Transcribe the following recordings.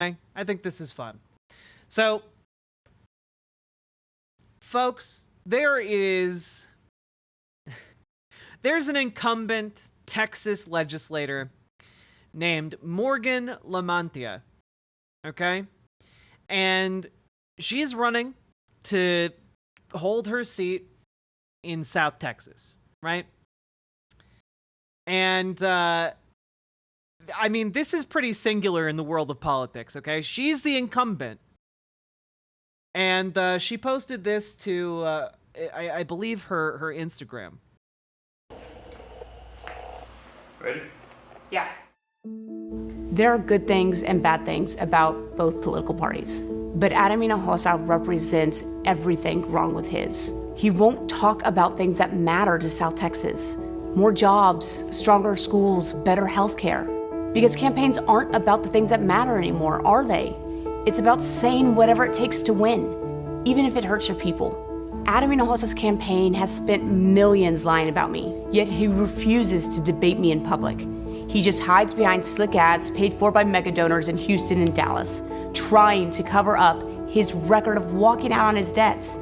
Okay? I think this is fun. So, folks, there's an incumbent Texas legislator named Morgan Lamantia, okay? And she's running to hold her seat in South Texas, right? And, I mean, this is pretty singular in the world of politics, okay? She's the incumbent. And she posted this to, I believe, her Instagram. Ready? Yeah. There are good things and bad things about both political parties. But Adam Hinojosa represents everything wrong with his. He won't talk about things that matter to South Texas. More jobs, stronger schools, better health care. Because campaigns aren't about the things that matter anymore, are they? It's about saying whatever it takes to win, even if it hurts your people. Adam Hinojosa's campaign has spent millions lying about me, yet he refuses to debate me in public. He just hides behind slick ads paid for by mega donors in Houston and Dallas, trying to cover up his record of walking out on his debts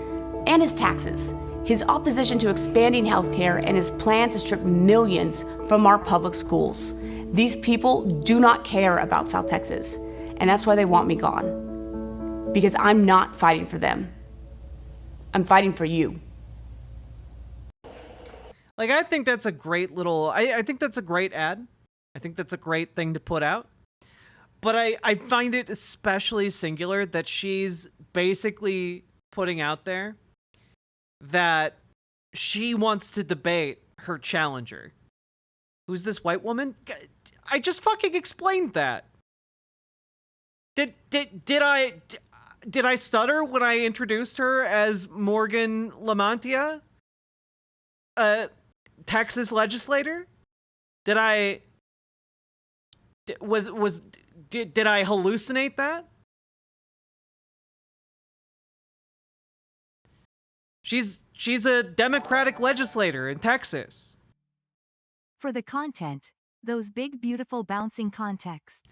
and his taxes, his opposition to expanding healthcare, and his plan to strip millions from our public schools. These people do not care about South Texas, and that's why they want me gone. Because I'm not fighting for them. I'm fighting for you. Like, I think that's a great little... I think that's a great ad. I think that's a great thing to put out. But I find it especially singular that she's basically putting out there that she wants to debate her challenger. Who's this white woman? I just fucking explained that. Did I stutter when I introduced her as Morgan Lamantia? A Texas legislator? Did I hallucinate that? She's a Democratic legislator in Texas. For the content, those big beautiful bouncing contexts.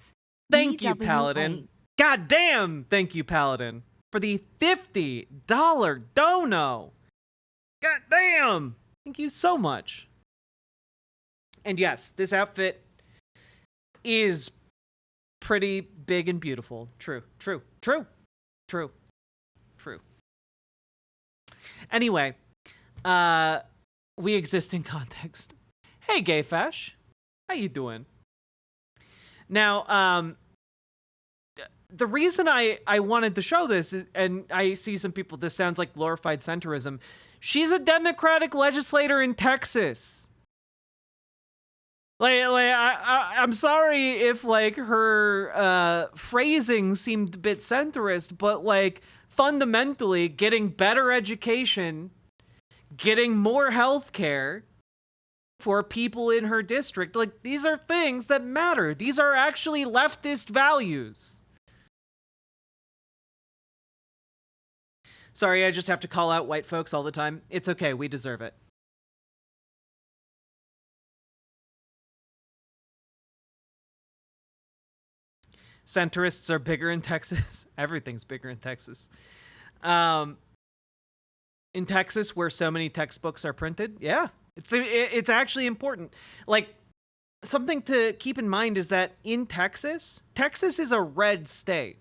Thank you, DWA. Paladin. God damn, thank you, Paladin, for the $50 dono. God damn. Thank you so much. And yes, this outfit is pretty big and beautiful. True. Anyway, we exist in context. Hey, Gay Fesh. How you doing? Now, the reason I wanted to show this, and I see some people, this sounds like glorified centrism. She's a Democratic legislator in Texas. I'm sorry if, like, her phrasing seemed a bit centrist, but, like, fundamentally, getting better education, getting more health care for people in her district, like, these are things that matter. These are actually leftist values. Sorry, I just have to call out white folks all the time. It's okay, we deserve it. Centrists are bigger in Texas. Everything's bigger in Texas. In Texas, where so many textbooks are printed, yeah, it's actually important. Like, something to keep in mind is that in Texas is a red state,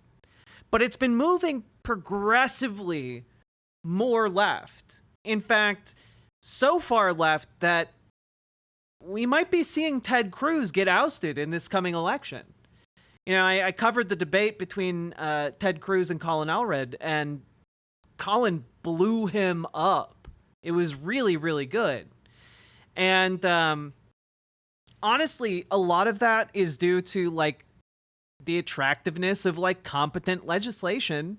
but it's been moving progressively more left. In fact, so far left that we might be seeing Ted Cruz get ousted in this coming election. You know, I covered the debate between Ted Cruz and Colin Allred, and Colin blew him up. It was really, really good. And honestly, a lot of that is due to, like, the attractiveness of, like, competent legislation,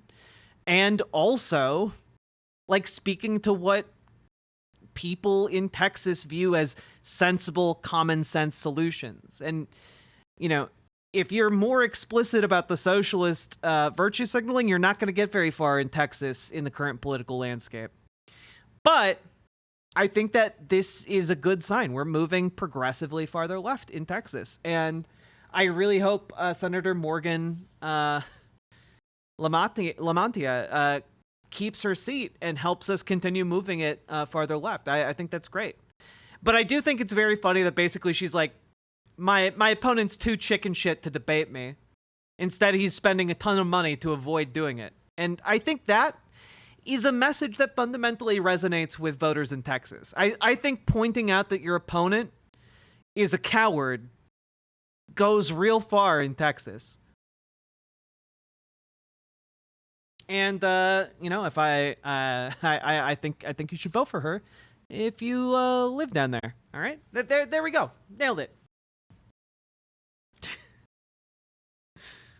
and also, like, speaking to what people in Texas view as sensible, common sense solutions. And, you know, if you're more explicit about the socialist virtue signaling, you're not going to get very far in Texas in the current political landscape. But I think that this is a good sign. We're moving progressively farther left in Texas. And I really hope Senator Morgan Lamontia keeps her seat and helps us continue moving it farther left. I think that's great. But I do think it's very funny that basically she's like, my opponent's too chicken shit to debate me. Instead, he's spending a ton of money to avoid doing it. And I think that is a message that fundamentally resonates with voters in Texas. I think pointing out that your opponent is a coward goes real far in Texas. And if I think you should vote for her if you live down there. All right, there we go, nailed it.